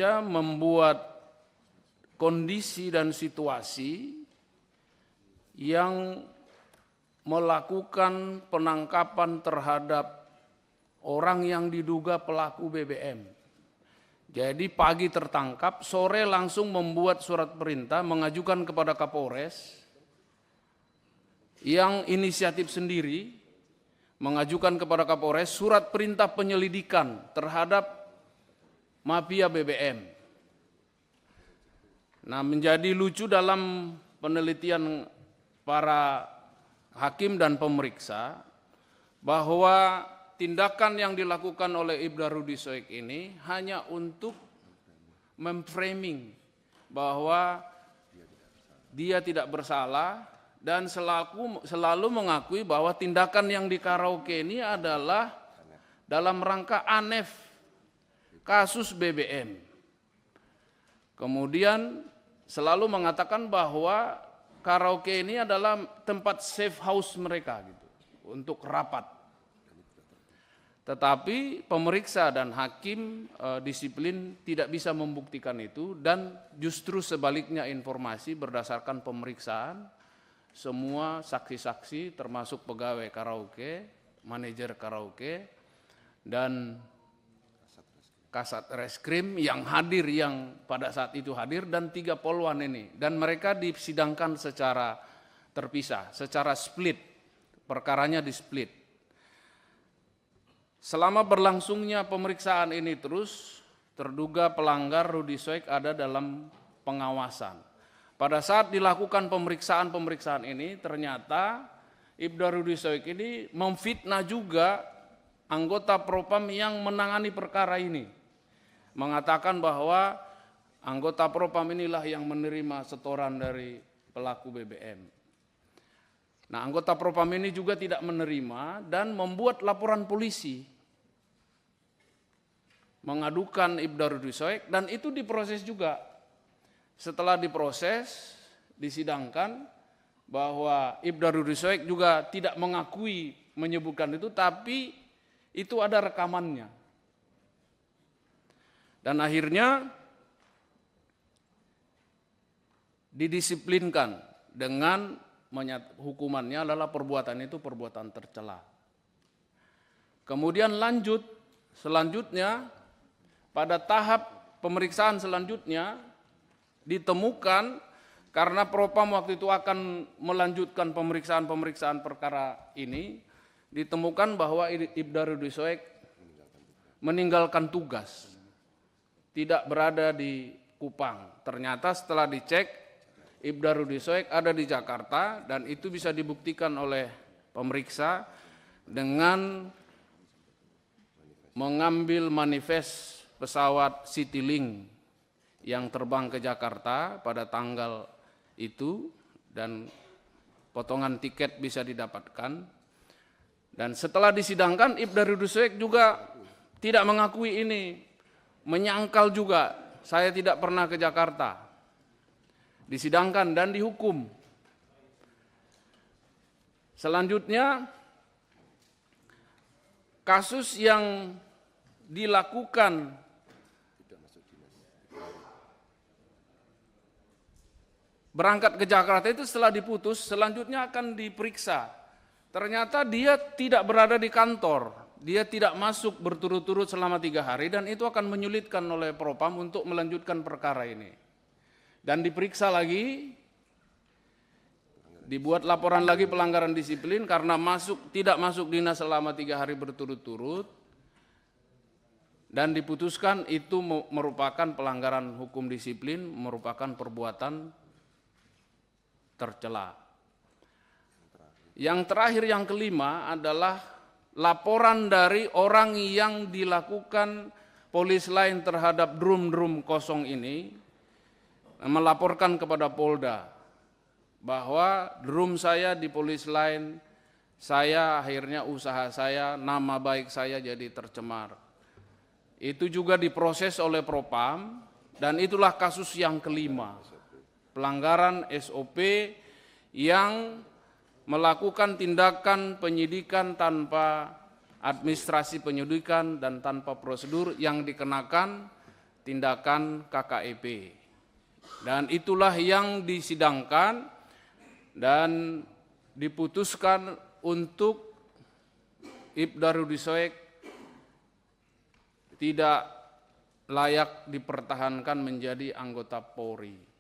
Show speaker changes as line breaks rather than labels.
membuat kondisi dan situasi yang melakukan penangkapan terhadap orang yang diduga pelaku BBM. Jadi pagi tertangkap, sore langsung membuat surat perintah mengajukan kepada Kapolres yang inisiatif sendiri mengajukan kepada Kapolres surat perintah penyelidikan terhadap mafia BBM. Nah, menjadi lucu dalam penelitian para hakim dan pemeriksa bahwa tindakan yang dilakukan oleh Ibda Rudy Soek ini hanya untuk memframing bahwa dia tidak bersalah dan selalu mengakui bahwa tindakan yang di karaoke ini adalah dalam rangka anef kasus BBM. Kemudian selalu mengatakan bahwa karaoke ini adalah tempat safe house mereka gitu, untuk rapat. Tetapi pemeriksa dan hakim disiplin tidak bisa membuktikan itu, dan justru sebaliknya informasi berdasarkan pemeriksaan semua saksi-saksi termasuk pegawai karaoke, manajer karaoke, dan Kasat Reskrim yang hadir, yang pada saat itu hadir, dan 3 polwan ini. Dan mereka disidangkan secara terpisah, secara split, perkaranya di split. Selama berlangsungnya pemeriksaan ini terus, terduga pelanggar Rudy Soek ada dalam pengawasan. Pada saat dilakukan pemeriksaan ini, ternyata Ibda Rudy Soek ini memfitnah juga anggota Propam yang menangani perkara ini. Mengatakan bahwa anggota Propam inilah yang menerima setoran dari pelaku BBM. Nah, anggota Propam ini juga tidak menerima dan membuat laporan polisi, mengadukan Ibda Rudy Soek, dan itu diproses juga. Setelah diproses, disidangkan bahwa Ibda Rudy Soek juga tidak mengakui menyebutkan itu, tapi itu ada rekamannya. Dan akhirnya didisiplinkan dengan hukumannya adalah perbuatan itu perbuatan tercela. Kemudian selanjutnya pada tahap pemeriksaan selanjutnya ditemukan, karena Propam waktu itu akan melanjutkan pemeriksaan perkara ini, ditemukan bahwa Ibda Rudy Soek meninggalkan tugas, tidak berada di Kupang. Ternyata setelah dicek, Ibda Rudy Soek ada di Jakarta, dan itu bisa dibuktikan oleh pemeriksa dengan mengambil manifest pesawat Citylink yang terbang ke Jakarta pada tanggal itu, dan potongan tiket bisa didapatkan. Dan setelah disidangkan, Ibda Rudy Soek juga tidak mengakui ini, menyangkal juga, saya tidak pernah ke Jakarta. Disidangkan dan dihukum. Selanjutnya, kasus yang dilakukan berangkat ke Jakarta itu setelah diputus, selanjutnya akan diperiksa. Ternyata dia tidak berada di kantor. Dia tidak masuk berturut-turut selama 3 hari, dan itu akan menyulitkan oleh Propam untuk melanjutkan perkara ini. Dan diperiksa lagi, dibuat laporan lagi pelanggaran disiplin karena tidak masuk dinas selama 3 hari berturut-turut, dan diputuskan itu merupakan pelanggaran hukum disiplin, merupakan perbuatan tercela. Yang terakhir, yang kelima adalah laporan dari orang yang dilakukan polis lain terhadap drum kosong ini, melaporkan kepada Polda bahwa drum saya di polis lain, saya akhirnya usaha saya, nama baik saya jadi tercemar. Itu juga diproses oleh Propam, dan itulah kasus yang kelima, pelanggaran SOP yang melakukan tindakan penyidikan tanpa administrasi penyidikan dan tanpa prosedur yang dikenakan tindakan KKEP. Dan itulah yang disidangkan dan diputuskan untuk Ibda Rudi Soek tidak layak dipertahankan menjadi anggota Polri.